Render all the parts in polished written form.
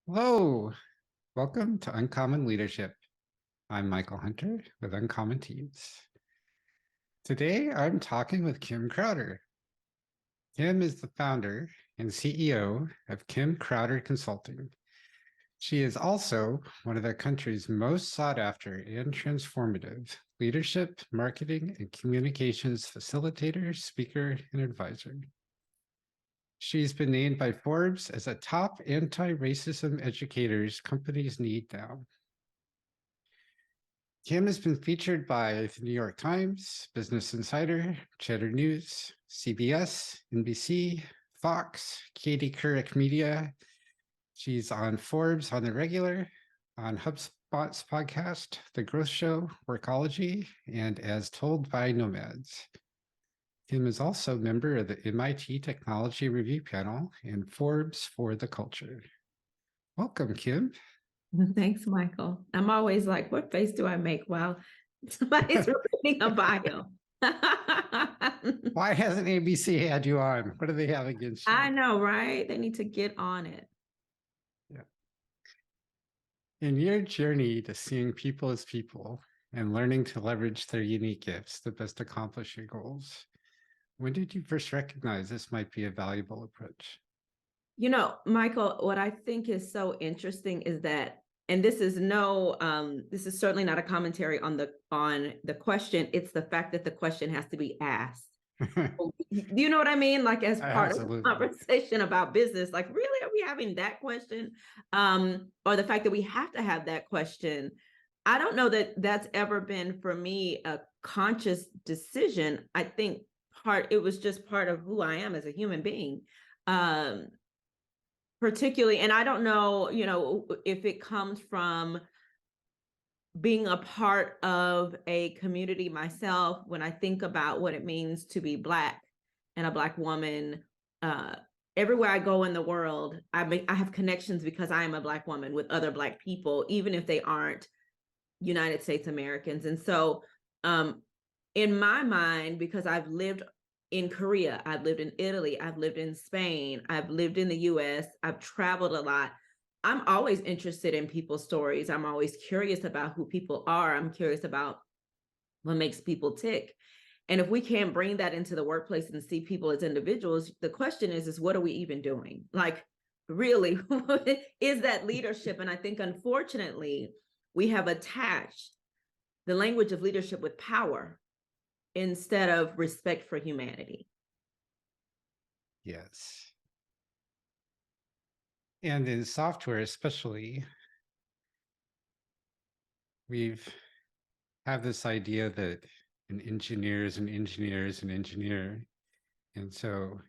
Hello, welcome to Uncommon Leadership. I'm Michael Hunter with Uncommon Teams. Today, I'm talking with Kim Crowder. Kim is the founder and CEO of Kim Crowder Consulting. She is also one of the country's most sought after and transformative leadership, marketing, and communications facilitator, speaker, and advisor. She's been named by Forbes as a top anti-racism educators companies need now. Kim has been featured by the New York Times, Business Insider, Cheddar News, CBS, NBC, Fox, Katie Couric Media. She's on Forbes on the regular, on HubSpot's podcast, The Growth Show, Workology, and As Told by Nomads. Kim is also a member of the MIT Technology Review Panel and Forbes for the Culture. Welcome, Kim. Thanks, Michael. I'm always like, what face do I make while somebody's reading a bio? Why hasn't ABC had you on? What do they have against you? I know, right? They need to get on it. Yeah. In your journey to seeing people as people and learning to leverage their unique gifts to best accomplish your goals, when did you first recognize this might be a valuable approach? You know, Michael, what I think is so interesting is that, and this is this is certainly not a commentary on the question. It's the fact that the question has to be asked. Do you know what I mean? Like, as part Absolutely. of the conversation about business, like, really, are we having that question? Or the fact that we have to have that question. I don't know that that's ever been for me a conscious decision. I think it was just part of who I am as a human being. Particularly, and I don't know, if it comes from being a part of a community myself. When I think about what it means to be Black and a Black woman, everywhere I go in the world, I have connections because I am a Black woman with other Black people, even if they aren't United States Americans. And so in my mind, because I've lived in Korea, I've lived in Italy, I've lived in Spain, I've lived in the US, I've traveled a lot. I'm always interested in people's stories. I'm always curious about who people are. I'm curious about what makes people tick. And if we can't bring that into the workplace and see people as individuals, the question is what are we even doing? Like, really, is that leadership? And I think, unfortunately, we have attached the language of leadership with power instead of respect for humanity. Yes. And in software, especially, we've have this idea that an engineer is an engineer is an engineer. And so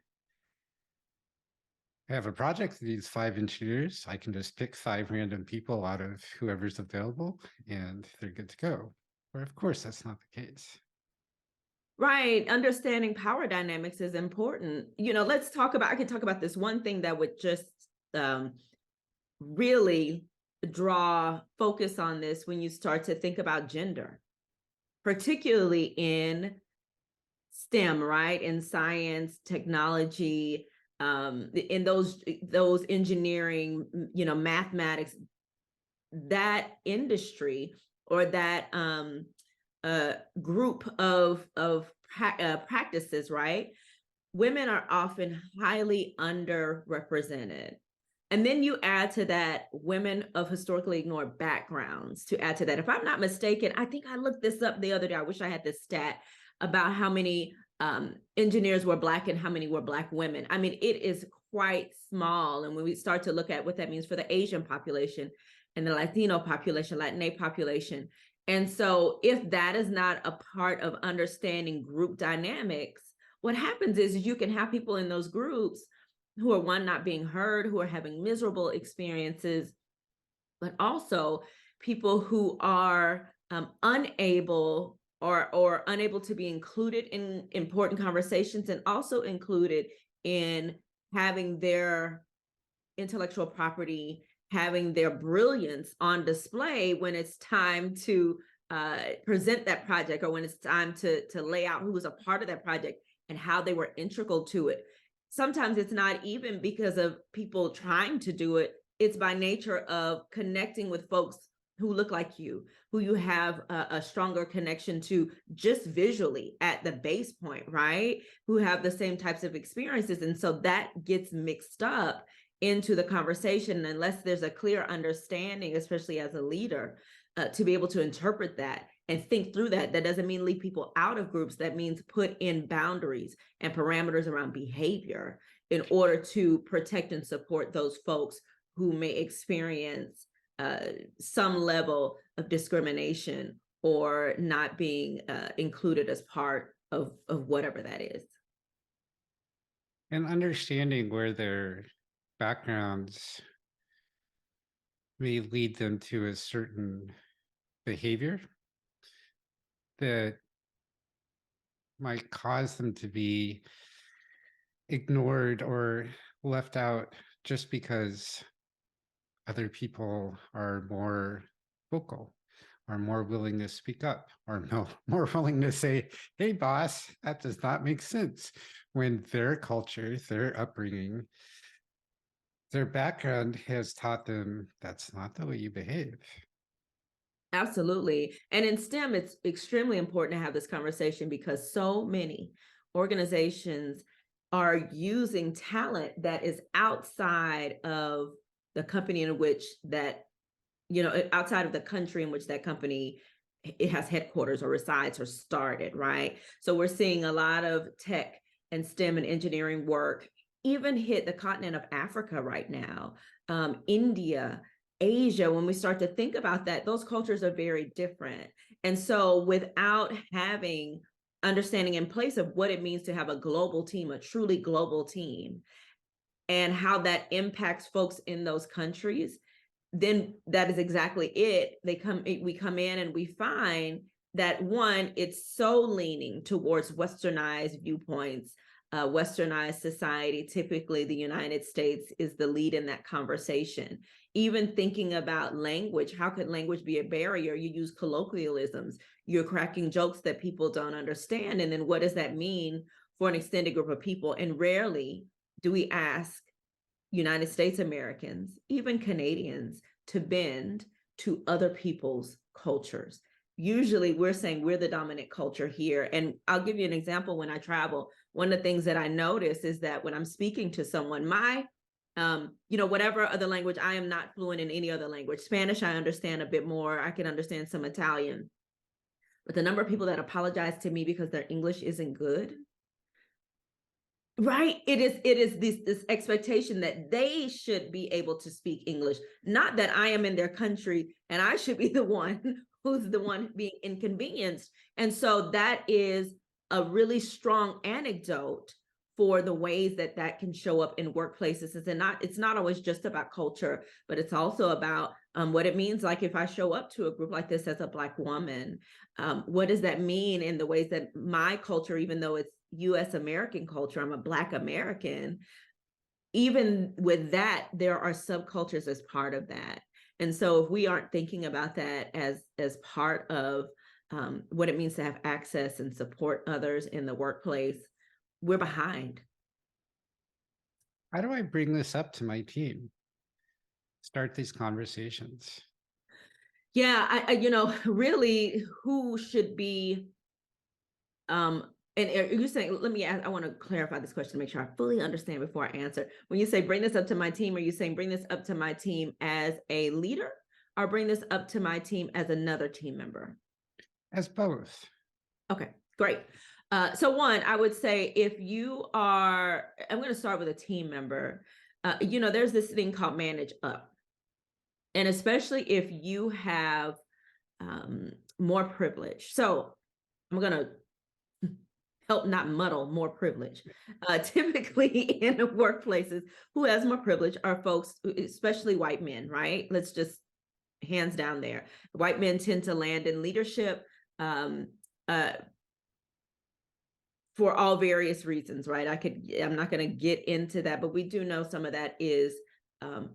I have a project that needs 5 engineers. I can just pick 5 random people out of whoever's available and they're good to go. Or of course, that's not the case. Right. Understanding power dynamics is important. I could talk about this one thing that would just really draw focus on this when you start to think about gender, particularly in STEM, right? In science, technology, in those engineering, mathematics, that industry or that group of practices, right? Women are often highly underrepresented. And then you add to that women of historically ignored backgrounds to add to that. If I'm not mistaken, I think I looked this up the other day. I wish I had this stat about how many engineers were Black and how many were Black women. I mean, it is quite small. And when we start to look at what that means for the Asian population and the Latino population, Latinx population. And so if that is not a part of understanding group dynamics, what happens is you can have people in those groups who are, one, not being heard, who are having miserable experiences, but also people who are unable to be included in important conversations, and also included in having their intellectual property, having their brilliance on display when it's time to present that project, or when it's time to lay out who was a part of that project and how they were integral to it. Sometimes it's not even because of people trying to do it. it's by nature of connecting with folks who look like you, who you have a stronger connection to just visually at the base point, right? Who have the same types of experiences. And so that gets mixed up into the conversation unless there's a clear understanding, especially as a leader, to be able to interpret that and think through that. That doesn't mean leave people out of groups. That means put in boundaries and parameters around behavior in order to protect and support those folks who may experience some level of discrimination or not being included as part of whatever that is. And understanding where their backgrounds may lead them to a certain behavior that might cause them to be ignored or left out just because other people are more vocal or more willing to speak up or no, more willing to say, hey, boss, that does not make sense, when their culture, their upbringing, their background has taught them that's not the way you behave. Absolutely. And in STEM, it's extremely important to have this conversation because so many organizations are using talent that is outside of the company in which that, outside of the country in which that company it has headquarters or resides or started, right? So we're seeing a lot of tech and STEM and engineering work even hit the continent of Africa right now, India, Asia. When we start to think about that, those cultures are very different. And so without having understanding in place of what it means to have a global team, a truly global team, and how that impacts folks in those countries, then that is exactly it. We come in and we find that one, it's so leaning towards westernized viewpoints, westernized society. Typically, the United States is the lead in that conversation. Even thinking about language, how could language be a barrier? You use colloquialisms, you're cracking jokes that people don't understand. And then what does that mean for an extended group of people? And rarely do we ask United States Americans, even Canadians, to bend to other people's cultures. Usually we're saying we're the dominant culture here. And I'll give you an example. When I travel, one of the things that I notice is that when I'm speaking to someone, whatever other language, I am not fluent in any other language. Spanish, I understand a bit more. I can understand some Italian. But the number of people that apologize to me because their English isn't good, right? It is this expectation that they should be able to speak English, not that I am in their country and I should be the one who's the one being inconvenienced. And so that is a really strong anecdote for the ways that that can show up in workplaces. It's not always just about culture, but it's also about what it means. Like if I show up to a group like this as a Black woman, what does that mean in the ways that my culture, even though it's US American culture, I'm a Black American, even with that, there are subcultures as part of that. And so if we aren't thinking about that as part of what it means to have access and support others in the workplace, we're behind. How do I bring this up to my team? Start these conversations. Yeah, I really who should be and are you saying, let me ask, I want to clarify this question to make sure I fully understand before I answer. When you say bring this up to my team, are you saying bring this up to my team as a leader or bring this up to my team as another team member? As both. Okay, great. So one, I would say if you are, I'm going to start with a team member. There's this thing called manage up. And especially if you have more privilege. So I'm going to help not muddle more privilege. Typically in the workplaces, who has more privilege are folks, especially white men, right? Let's just hands down there. White men tend to land in leadership for all various reasons, right? I'm not going to get into that, but we do know some of that is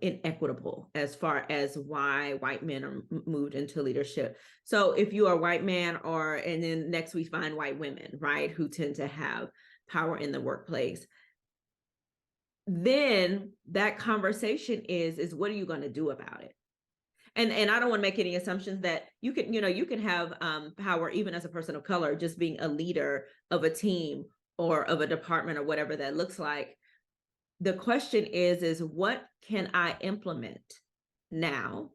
inequitable as far as why white men are moved into leadership. So if you are a white man, and then next we find white women, right, who tend to have power in the workplace. then that conversation is what are you going to do about it? And I don't want to make any assumptions that you can have power even as a person of color, just being a leader of a team or of a department or whatever that looks like. The question is what can I implement now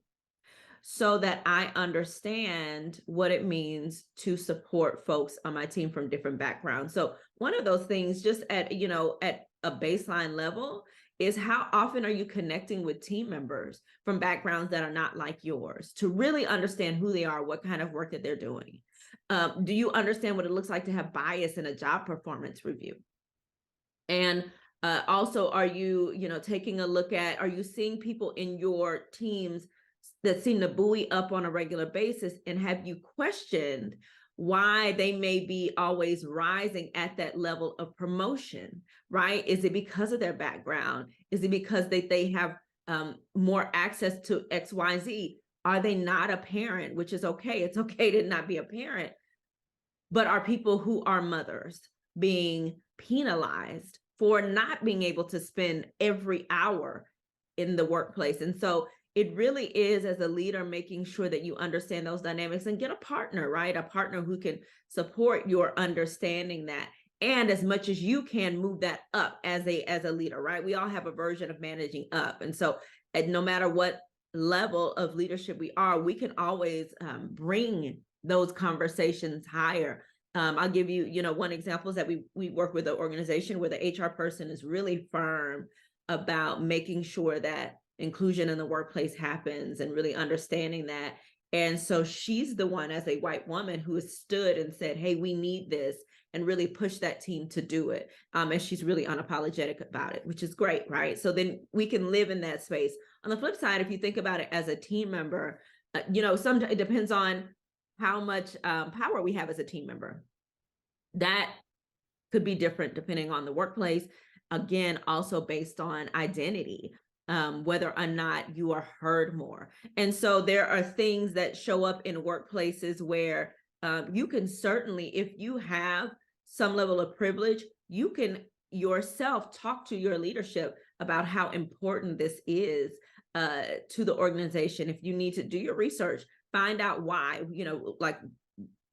so that I understand what it means to support folks on my team from different backgrounds. So one of those things, just at a baseline level, is how often are you connecting with team members from backgrounds that are not like yours to really understand who they are, what kind of work that they're doing. Do you understand what it looks like to have bias in a job performance review? And also, are you taking a look at, are you seeing people in your teams that seem to buoy up on a regular basis, and have you questioned why they may be always rising at that level of promotion, right? Is it because of their background? Is it because they have more access to XYZ? Are they not a parent, which is okay? It's okay to not be a parent. But are people who are mothers being penalized for not being able to spend every hour in the workplace? And so it really is, as a leader, making sure that you understand those dynamics and get a partner, right? A partner who can support your understanding that. And as much as you can, move that up as a leader, right? We all have a version of managing up. And so no matter what level of leadership we are, we can always bring those conversations higher. I'll give you, one example is that we work with an organization where the HR person is really firm about making sure that inclusion in the workplace happens and really understanding that. And so she's the one, as a white woman, who has stood and said, hey, we need this, and really push that team to do it. And she's really unapologetic about it, which is great, right? So then we can live in that space. On the flip side, if you think about it as a team member, sometimes it depends on how much power we have as a team member. That could be different depending on the workplace. Again, also based on identity, whether or not you are heard more. And so there are things that show up in workplaces where you can certainly, if you have some level of privilege, you can yourself talk to your leadership about how important this is to the organization. If you need to do your research, find out why, like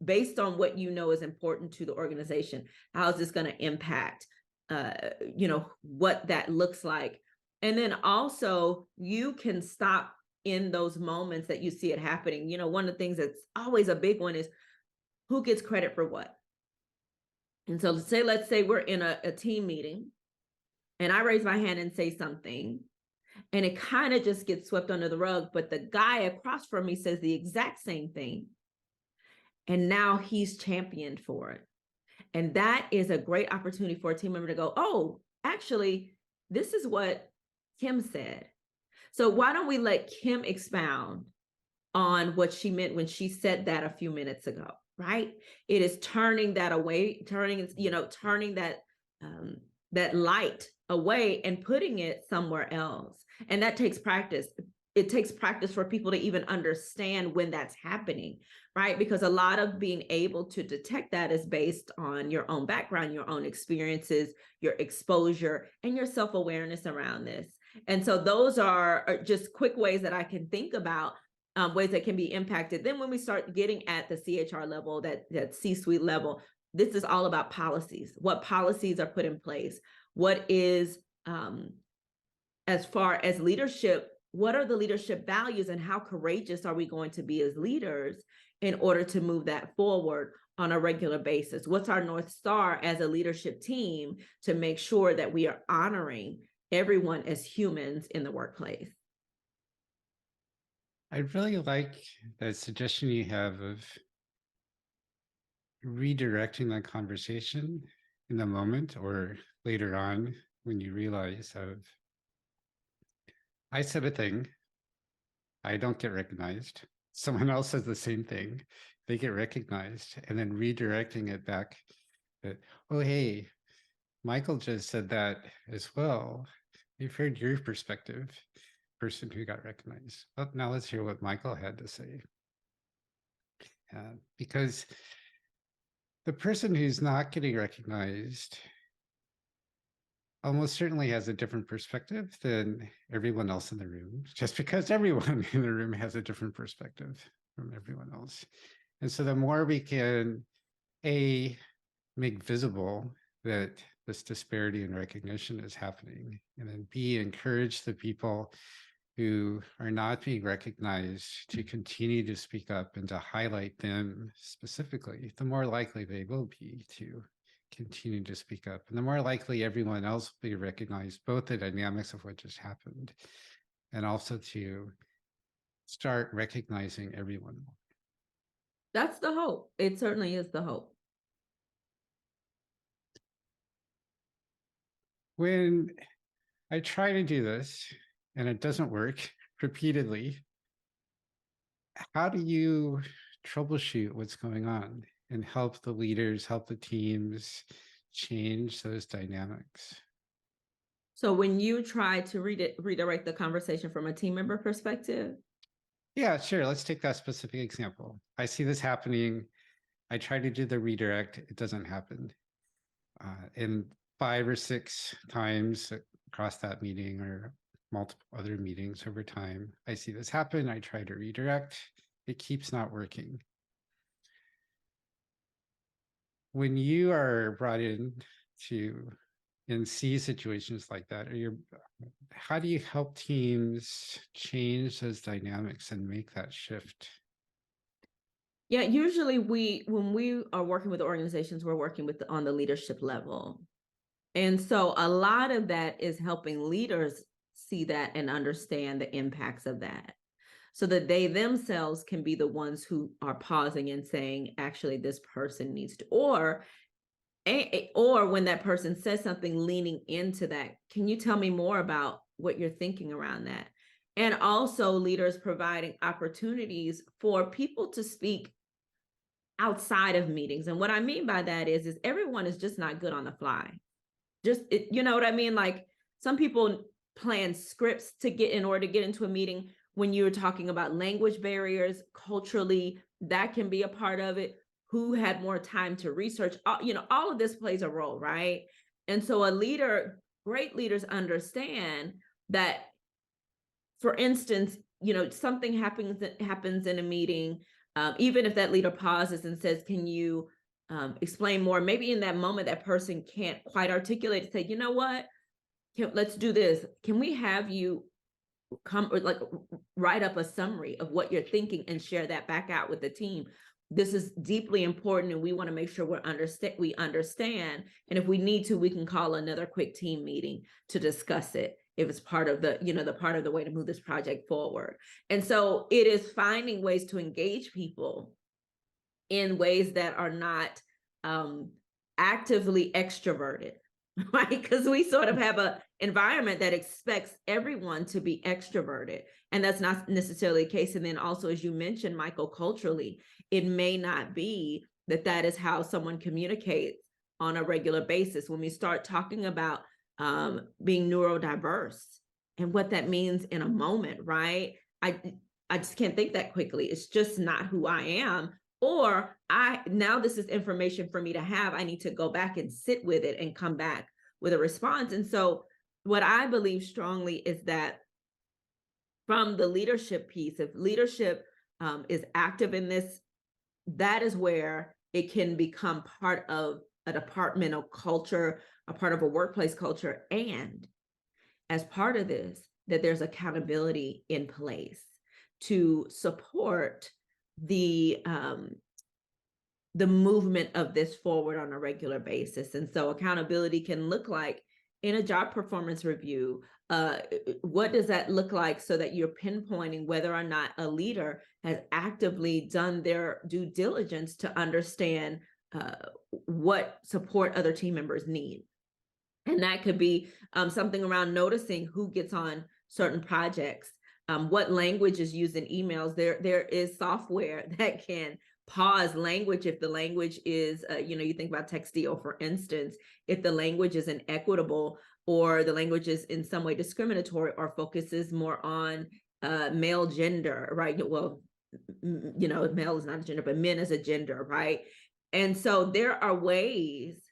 based on what is important to the organization, how is this going to impact what that looks like. And then also you can stop in those moments that you see it happening. One of the things that's always a big one is who gets credit for what. And so let's say we're in a team meeting and I raise my hand and say something, and it kind of just gets swept under the rug, but the guy across from me says the exact same thing, and now he's championed for it. And that is a great opportunity for a team member to go, oh, actually, this is what Kim said. So why don't we let Kim expound on what she meant when she said that a few minutes ago, right? It is turning that away, turning that that light away and putting it somewhere else. And that takes practice. It takes practice for people to even understand when that's happening, right? Because a lot of being able to detect that is based on your own background, your own experiences, your exposure, and your self-awareness around this. And so those are just quick ways that I can think about, ways that can be impacted. Then when we start getting at the CHR level, that C-suite level, this is all about policies. What policies are put in place? What is, as far as leadership, what are the leadership values, and how courageous are we going to be as leaders in order to move that forward on a regular basis? What's our North Star as a leadership team to make sure that we are honoring everyone as humans in the workplace? I really like the suggestion you have of redirecting that conversation in the moment or later on when you realize I said a thing, I don't get recognized. Someone else says the same thing, they get recognized, and then redirecting it back that, oh, hey, Michael just said that as well. We've heard your perspective, person who got recognized. Well, now let's hear what Michael had to say. Because the person who's not getting recognized almost certainly has a different perspective than everyone else in the room, just because everyone in the room has a different perspective from everyone else. And so the more we can, A, make visible that this disparity in recognition is happening, and then B, encourage the people who are not being recognized to continue to speak up and to highlight them specifically, the more likely they will be to continue to speak up, and the more likely everyone else will be recognized, both the dynamics of what just happened and also to start recognizing everyone. That's the hope. It certainly is the hope. When I try to do this and it doesn't work repeatedly, how do you troubleshoot what's going on and help the leaders, help the teams change those dynamics? So when you try to redirect the conversation from a team member perspective. Yeah, sure. Let's take that specific example. I see this happening. I try to do the redirect. It doesn't happen. And 5 or 6 times across that meeting or multiple other meetings over time, I see this happen. I try to redirect. It keeps not working. When you are brought in to and see situations like that, how do you help teams change those dynamics and make that shift? Yeah, usually when we are working with organizations, we're working with on the leadership level. And so a lot of that is helping leaders see that and understand the impacts of that, so that they themselves can be the ones who are pausing and saying, actually, this person needs to, or when that person says something, leaning into that. Can you tell me more about what you're thinking around that? And also leaders providing opportunities for people to speak outside of meetings. And what I mean by that is everyone is just not good on the fly. You know what I mean? Like, some people plan scripts to get in order to get into a meeting. When you're talking about language barriers, culturally, that can be a part of it. Who had more time to research? All of this plays a role, right? And so great leaders understand that, for instance, something happens in a meeting, even if that leader pauses and says, can you explain more? Maybe in that moment, that person can't quite articulate, say, you know what, let's do this. Can we have you come, or like, write up a summary of what you're thinking and share that back out with the team? This is deeply important, and we want to make sure we understand. And if we need to, we can call another quick team meeting to discuss it, if it's part of the part of the way to move this project forward. And so it is finding ways to engage people in ways that are not actively extroverted, right? Because we sort of have an environment that expects everyone to be extroverted, and that's not necessarily the case. And then also, as you mentioned, Michael, culturally, it may not be that is how someone communicates on a regular basis. When we start talking about being neurodiverse and what that means in a moment, right? I just can't think that quickly. It's just not who I am. Or now this is information for me to have. I need to go back and sit with it and come back with a response. And so what I believe strongly is that, from the leadership piece, if leadership is active in this, that is where it can become part of a departmental culture, a part of a workplace culture. And as part of this, that there's accountability in place to support the movement of this forward on a regular basis. And so accountability can look like, in a job performance review, what does that look like, so that you're pinpointing whether or not a leader has actively done their due diligence to understand what support other team members need. And that could be something around noticing who gets on certain projects, what language is used in emails. There is software that can pause language if the language is, you think about Textio, for instance, if the language is inequitable, or the language is in some way discriminatory, or focuses more on male gender, right? Well, male is not a gender, but men as a gender, right? And so there are ways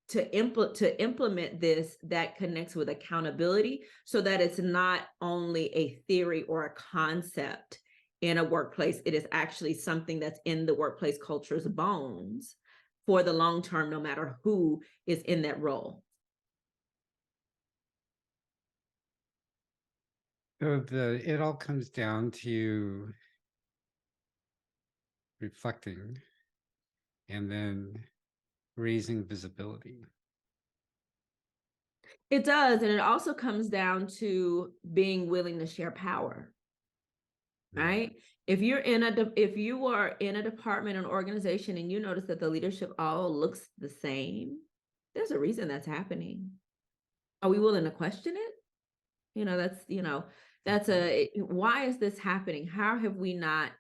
to implement this that connects with accountability, so that it's not only a theory or a concept in a workplace, it is actually something that's in the workplace culture's bones for the long term, no matter who is in that role. So it all comes down to reflecting and then raising visibility. It does, and it also comes down to being willing to share power. Right? If you are in a department, an organization, and you notice that the leadership all looks the same, there's a reason that's happening. Are we willing to question it? That's why is this happening? How have we not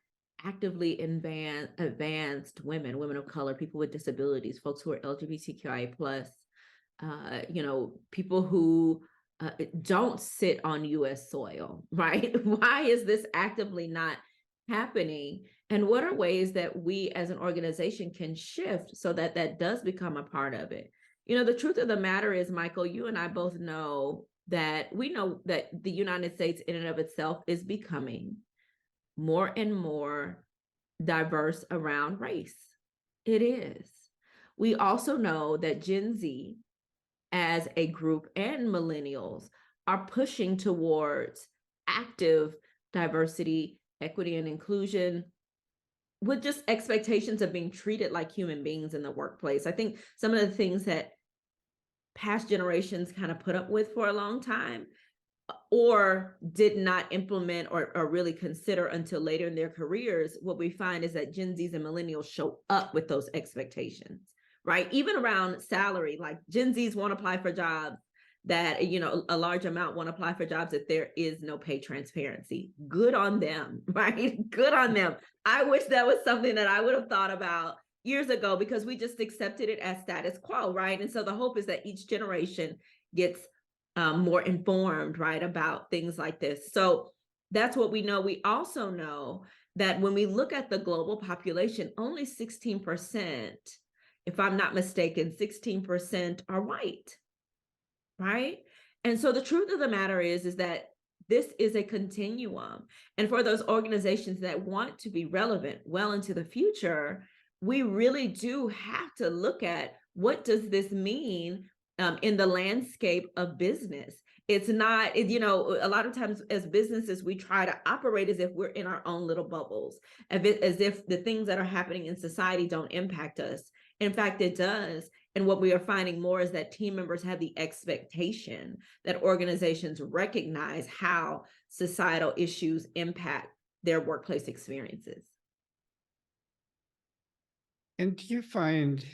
actively advanced women of color, people with disabilities, folks who are LGBTQIA plus, people who don't sit on US soil, right? Why is this actively not happening? And what are ways that we as an organization can shift so that that does become a part of it? The truth of the matter is, Michael, you and I both know that the United States in and of itself is becoming more and more diverse around race. It is. We also know that Gen Z as a group and millennials are pushing towards active diversity, equity, and inclusion, with just expectations of being treated like human beings in the workplace. I think some of the things that past generations kind of put up with for a long time, or did not implement or really consider until later in their careers, what we find is that Gen Zs and millennials show up with those expectations, right? Even around salary, like Gen Zs won't apply for jobs that, a large amount won't apply for jobs if there is no pay transparency. Good on them, right? Good on them. I wish that was something that I would have thought about years ago, because we just accepted it as status quo, right? And so the hope is that each generation gets more informed, right, about things like this. So that's what we know. We also know that when we look at the global population, only 16%, if I'm not mistaken, 16% are white, right? And so the truth of the matter is that this is a continuum. And for those organizations that want to be relevant well into the future, we really do have to look at, what does this mean in the landscape of business? It's not, a lot of times as businesses, we try to operate as if we're in our own little bubbles, as if the things that are happening in society don't impact us. In fact, it does. And what we are finding more is that team members have the expectation that organizations recognize how societal issues impact their workplace experiences. And do you find,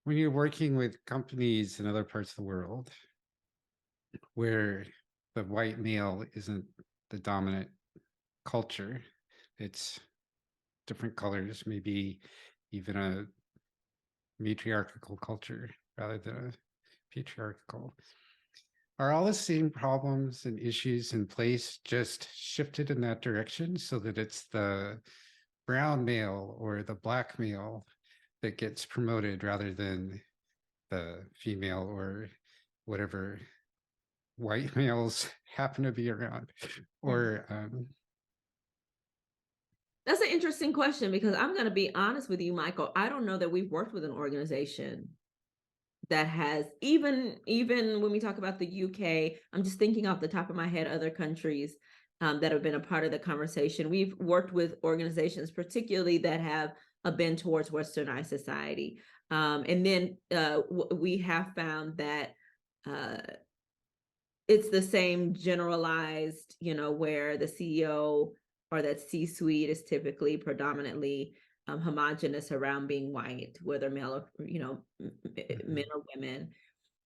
when you're working with companies in other parts of the world where the white male isn't the dominant culture, it's different colors, maybe even a matriarchal culture rather than a patriarchal, are all the same problems and issues in place just shifted in that direction, so that it's the brown male or the black male that gets promoted rather than the female or whatever white males happen to be around? Or That's an interesting question, because I'm going to be honest with you, Michael. I don't know that we've worked with an organization that has, even when we talk about the UK, I'm just thinking off the top of my head, other countries that have been a part of the conversation. We've worked with organizations, particularly that have a bend towards westernized society. And then we have found that it's the same generalized, where the CEO or that C-suite is typically predominantly homogenous around being white, whether male or, men or women.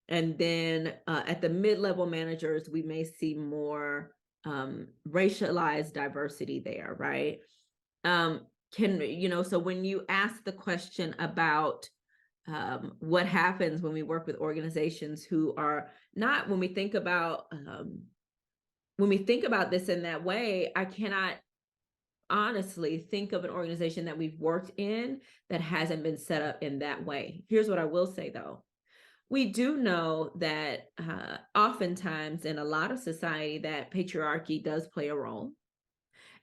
And then at the mid-level managers, we may see more racialized diversity there, right? So when you ask the question about what happens when we work with organizations who are not, when we think about this in that way, I cannot honestly think of an organization that we've worked in that hasn't been set up in that way. Here's what I will say though. We do know that oftentimes in a lot of society that patriarchy does play a role.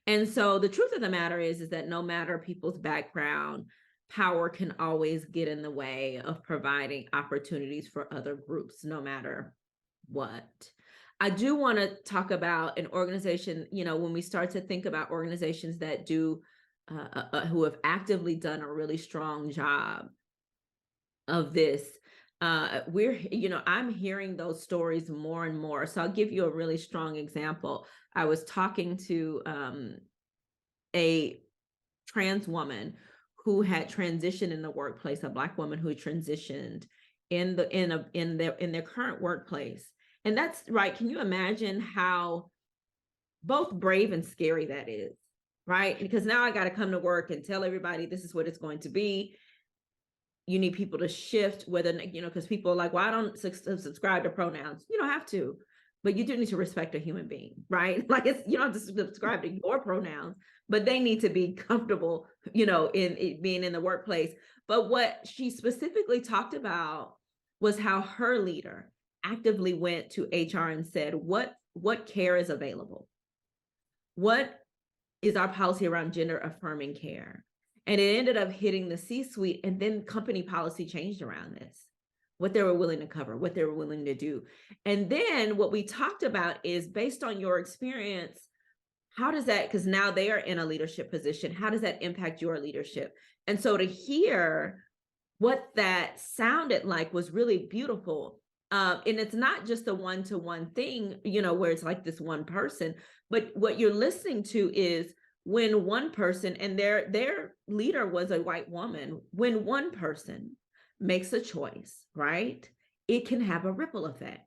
And so the truth of the matter is that no matter people's background, power can always get in the way of providing opportunities for other groups, no matter what. I do want to talk about an organization, when we start to think about organizations that do, who have actively done a really strong job of this. I'm hearing those stories more and more. So I'll give you a really strong example. I was talking to a trans woman who had transitioned in the workplace, a Black woman who transitioned in their current workplace. And that's right. Can you imagine how both brave and scary that is, right? Because now I got to come to work and tell everybody this is what it's going to be. You need people to shift whether, because people are like, well, I don't subscribe to pronouns. You don't have to, but you do need to respect a human being, right? Like you don't have to subscribe to your pronouns, but they need to be comfortable, in being in the workplace. But what she specifically talked about was how her leader actively went to HR and said, what care is available? What is our policy around gender affirming care? And it ended up hitting the C-suite, and then company policy changed around this, what they were willing to cover, what they were willing to do. And then what we talked about is, based on your experience, how does that, because now they are in a leadership position, how does that impact your leadership? And so to hear what that sounded like was really beautiful. And it's not just a one-to-one thing, where it's like this one person, but what you're listening to is when one person, and their leader was a white woman, when one person makes a choice, right, it can have a ripple effect.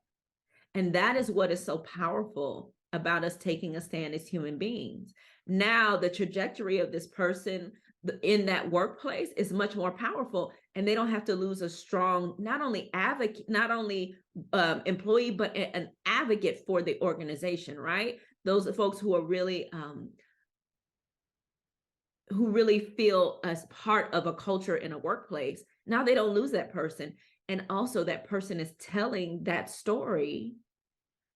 And that is what is so powerful about us taking a stand as human beings. Now, the trajectory of this person in that workplace is much more powerful, and they don't have to lose a strong, not only advocate, not only employee, but an advocate for the organization, right? Those are folks who are really, who really feel as part of a culture in a workplace. Now they don't lose that person. And also that person is telling that story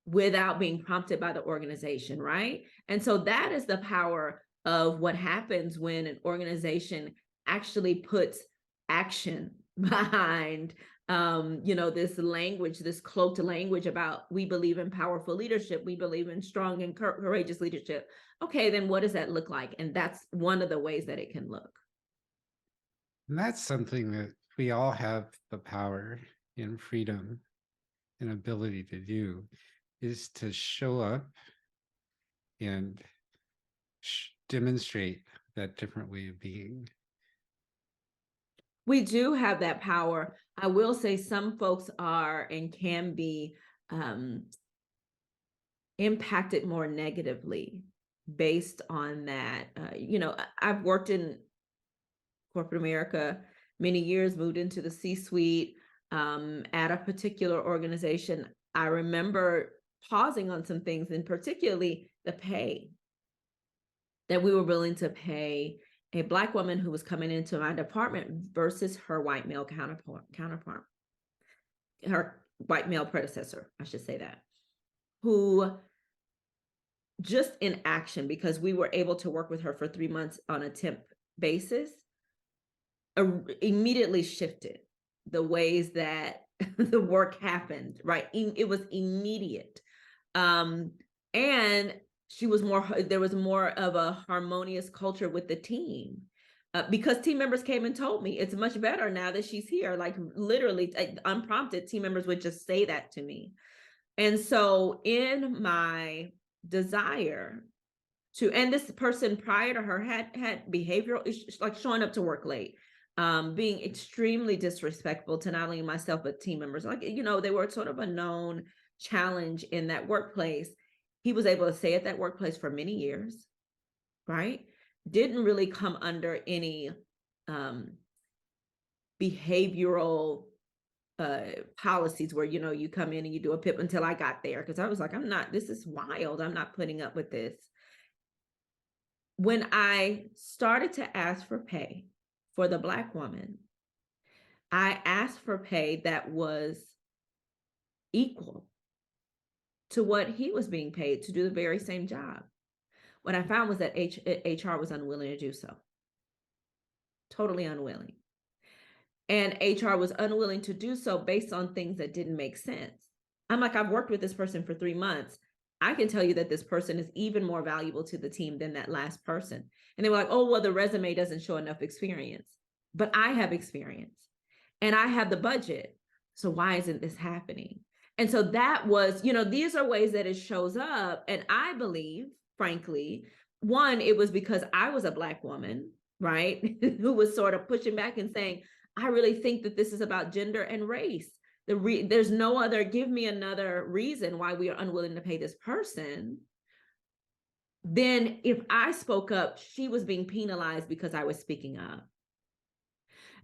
without being prompted by the organization, right? And so that is the power of what happens when an organization actually puts action behind this language, this cloaked language about, we believe in powerful leadership, we believe in strong and courageous leadership. Okay, then what does that look like? And that's one of the ways that it can look. And that's something that we all have the power and freedom and ability to do, is to show up and demonstrate that different way of being. We do have that power. I will say some folks are and can be impacted more negatively based on that. I've worked in corporate America many years, moved into the C-suite at a particular organization. I remember pausing on some things, and particularly the pay that we were willing to pay a Black woman who was coming into my department versus her white male counterpart, her white male predecessor, I should say that, who just in action, because we were able to work with her for 3 months on a temp basis, immediately shifted the ways that the work happened, right? It was immediate. And there was more of a harmonious culture with the team, because team members came and told me it's much better now that she's here. Like literally unprompted, team members would just say that to me. And so in my desire to, and this person prior to her had behavioral issues, like showing up to work late, being extremely disrespectful to not only myself, but team members. Like, they were sort of a known challenge in that workplace. He was able to stay at that workplace for many years, right? Didn't really come under any behavioral policies where, you come in and you do a PIP until I got there. Cause I was like, this is wild. I'm not putting up with this. when I started to ask for pay for the Black woman, I asked for pay that was equal to what he was being paid to do the very same job. What I found was that HR was unwilling to do so, totally unwilling. And HR was unwilling to do so based on things that didn't make sense. I'm like, I've worked with this person for 3 months. I can tell you that this person is even more valuable to the team than that last person. And they were like, oh, well, the resume doesn't show enough experience. But I have experience and I have the budget. So why isn't this happening? And so that was, these are ways that it shows up. And I believe, frankly, one, it was because I was a Black woman, right, who was sort of pushing back and saying, I really think that this is about gender and race. There's no other, give me another reason why we are unwilling to pay this person. Then if I spoke up, she was being penalized because I was speaking up.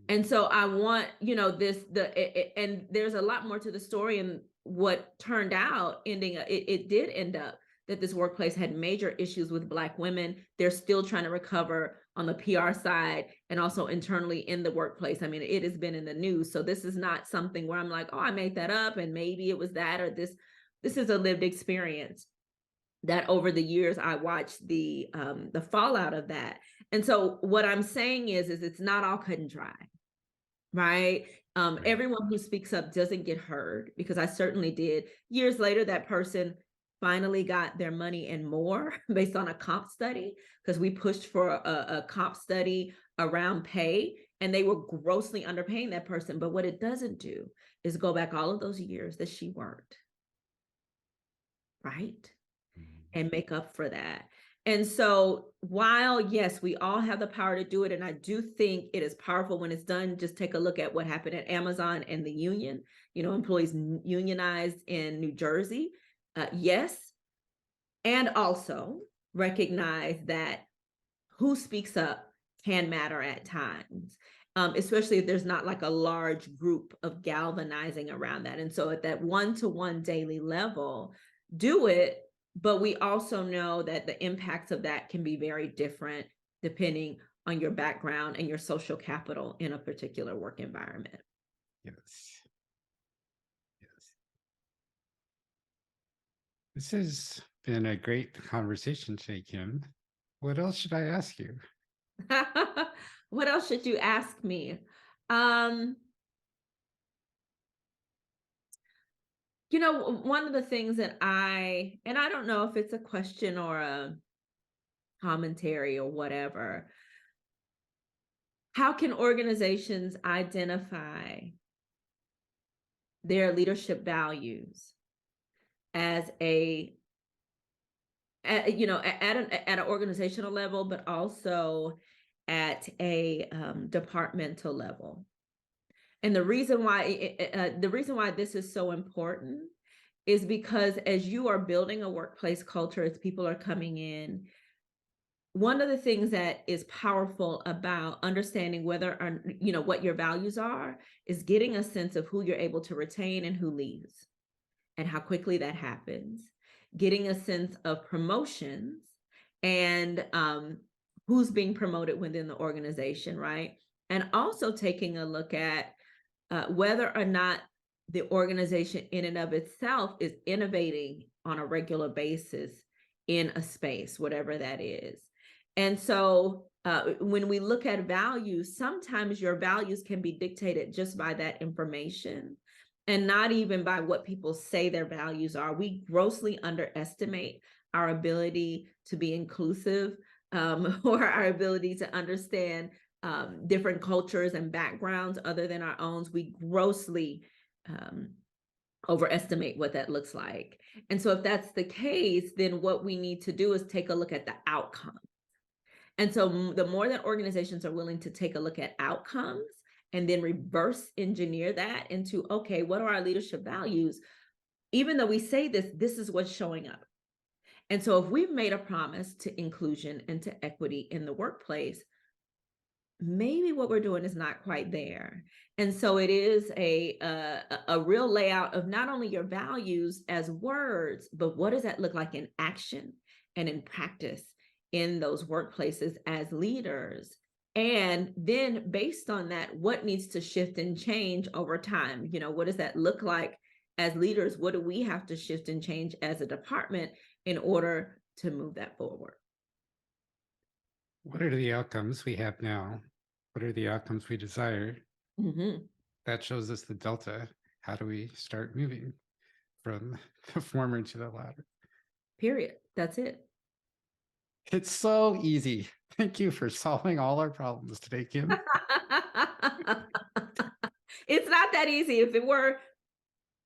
And so I want, and there's a lot more to the story, and what turned out it did end up that this workplace had major issues with Black women. They're still trying to recover on the PR side and also internally in the workplace. I mean, it has been in the news. So this is not something where I'm like, oh, I made that up and maybe it was that or this. This is a lived experience that over the years I watched the fallout of that. And so what I'm saying is it's not all cut and dry, right? Right. Everyone who speaks up doesn't get heard, because I certainly did. Years later, that person finally got their money and more based on a comp study, because we pushed for a comp study around pay, and they were grossly underpaying that person. But what it doesn't do is go back all of those years that she worked, right? And make up for that. And so while, yes, we all have the power to do it, and I do think it is powerful when it's done, just take a look at what happened at Amazon and the union, employees unionized in New Jersey. Yes. And also recognize that who speaks up can matter at times, especially if there's not like a large group of galvanizing around that. And so at that one-to-one daily level, do it. But we also know that the impacts of that can be very different depending on your background and your social capital in a particular work environment. Yes. Yes. This has been a great conversation today, Kim. What else should I ask you? What else should you ask me? One of the things that I don't know if it's a question or a commentary or whatever, how can organizations identify their leadership values as at an organizational level, but also at a departmental level? And the reason why this is so important is because as you are building a workplace culture, as people are coming in, one of the things that is powerful about understanding whether or what your values are is getting a sense of who you're able to retain and who leaves and how quickly that happens, getting a sense of promotions and who's being promoted within the organization, right? And also taking a look at whether or not the organization in and of itself is innovating on a regular basis in a space, whatever that is. And so when we look at values, sometimes your values can be dictated just by that information and not even by what people say their values are. We grossly underestimate our ability to be inclusive or our ability to understand different cultures and backgrounds other than our own. We grossly overestimate what that looks like. And so if that's the case, then what we need to do is take a look at the outcome. And so the more that organizations are willing to take a look at outcomes and then reverse engineer that into, okay, what are our leadership values? Even though we say this is what's showing up. And so if we've made a promise to inclusion and to equity in the workplace, maybe what we're doing is not quite there. And so it is a real layout of not only your values as words, but what does that look like in action and in practice in those workplaces as leaders. And then based on that, what needs to shift and change over time? What does that look like as leaders? What do we have to shift and change as a department in order to move that forward? What are the outcomes we have now? What are the outcomes we desire? Mm-hmm. That shows us the delta. How do we start moving from the former to the latter? Period. That's it. It's so easy. Thank you for solving all our problems today, Kim. It's not that easy. If it were,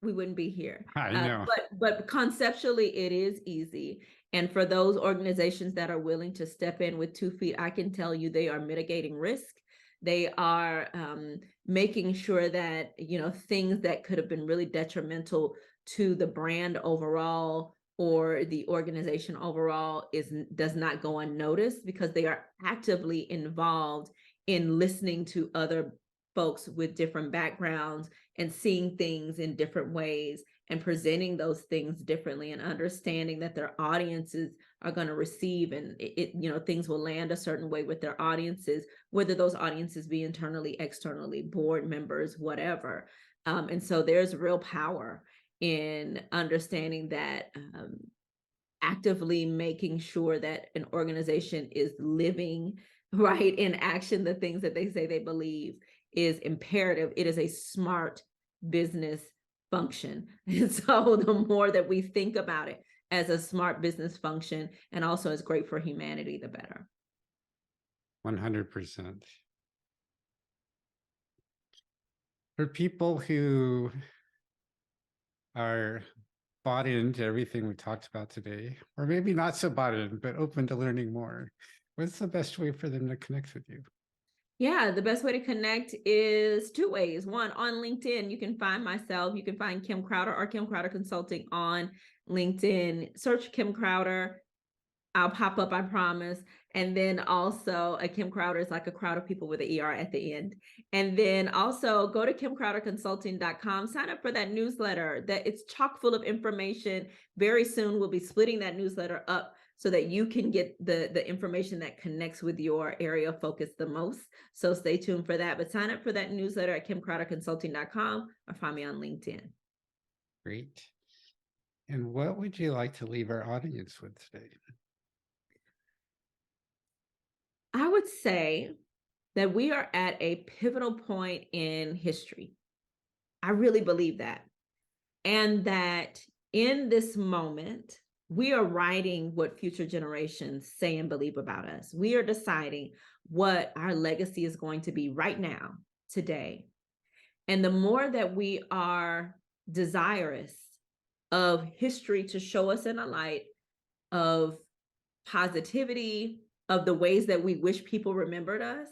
we wouldn't be here. I know. But conceptually, it is easy. And for those organizations that are willing to step in with 2 feet, I can tell you they are mitigating risk. They are making sure that things that could have been really detrimental to the brand overall or the organization overall does not go unnoticed, because they are actively involved in listening to other folks with different backgrounds and seeing things in different ways and presenting those things differently, and understanding that their audiences are going to receive, and things will land a certain way with their audiences, whether those audiences be internally, externally, board members, whatever. And so there's real power in understanding that, actively making sure that an organization is living right in action the things that they say they believe is imperative. It is a smart business function. And so the more that we think about it as a smart business function, and also as great for humanity, the better. 100%. For people who are bought into everything we talked about today, or maybe not so bought in, but open to learning more, what's the best way for them to connect with you? Yeah, the best way to connect is 2 ways. One, on LinkedIn, you can find myself. You can find Kim Crowder or Kim Crowder Consulting on LinkedIn. Search Kim Crowder. I'll pop up, I promise. And then also, a Kim Crowder is like a crowd of people with an ER at the end. And then also go to kimcrowderconsulting.com, sign up for that newsletter. That it's chock full of information. Very soon we'll be splitting that newsletter up so that you can get the information that connects with your area of focus the most. So stay tuned for that. But sign up for that newsletter at kimcrowderconsulting.com or find me on LinkedIn. Great. And what would you like to leave our audience with today? I would say that we are at a pivotal point in history. I really believe that. And that in this moment, we are writing what future generations say and believe about us. We are deciding what our legacy is going to be right now, today. And the more that we are desirous of history to show us in a light of positivity, of the ways that we wish people remembered us,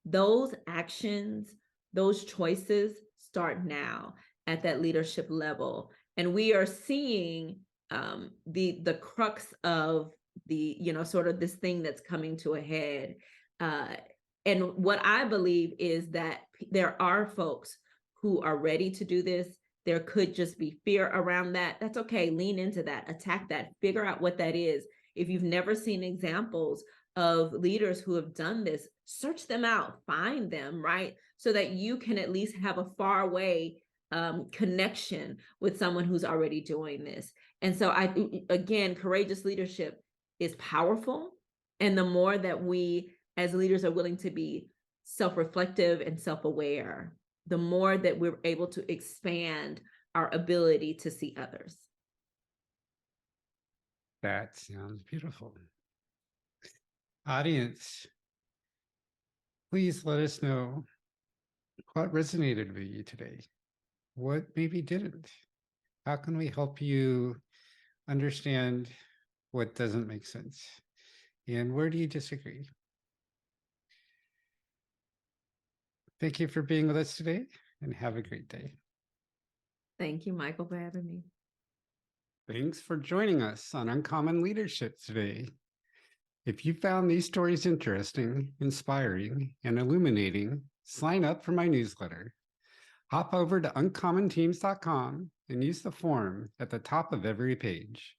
those actions, those choices start now at that leadership level. And we are seeing the crux of the, sort of this thing that's coming to a head. And what I believe is that there are folks who are ready to do this. There could just be fear around that. That's okay. Lean into that, attack that, figure out what that is. If you've never seen examples of leaders who have done this, search them out, find them, right? So that you can at least have a far away connection with someone who's already doing this. And so again, courageous leadership is powerful. And the more that we as leaders are willing to be self-reflective and self-aware, the more that we're able to expand our ability to see others. That sounds beautiful. Audience, please let us know what resonated with you today. What maybe didn't? How can we help you understand what doesn't make sense? And where do you disagree? Thank you for being with us today, and have a great day. Thank you, Michael, for having me. Thanks for joining us on Uncommon Leadership today. If you found these stories interesting, inspiring, and illuminating, sign up for my newsletter. Hop over to uncommonteams.com and use the form at the top of every page.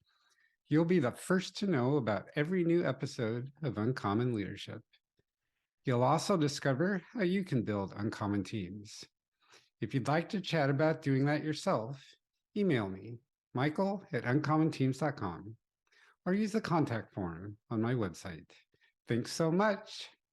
You'll be the first to know about every new episode of Uncommon Leadership. You'll also discover how you can build uncommon teams. If you'd like to chat about doing that yourself, email me, michael@uncommonteams.com, or use the contact form on my website. Thanks so much.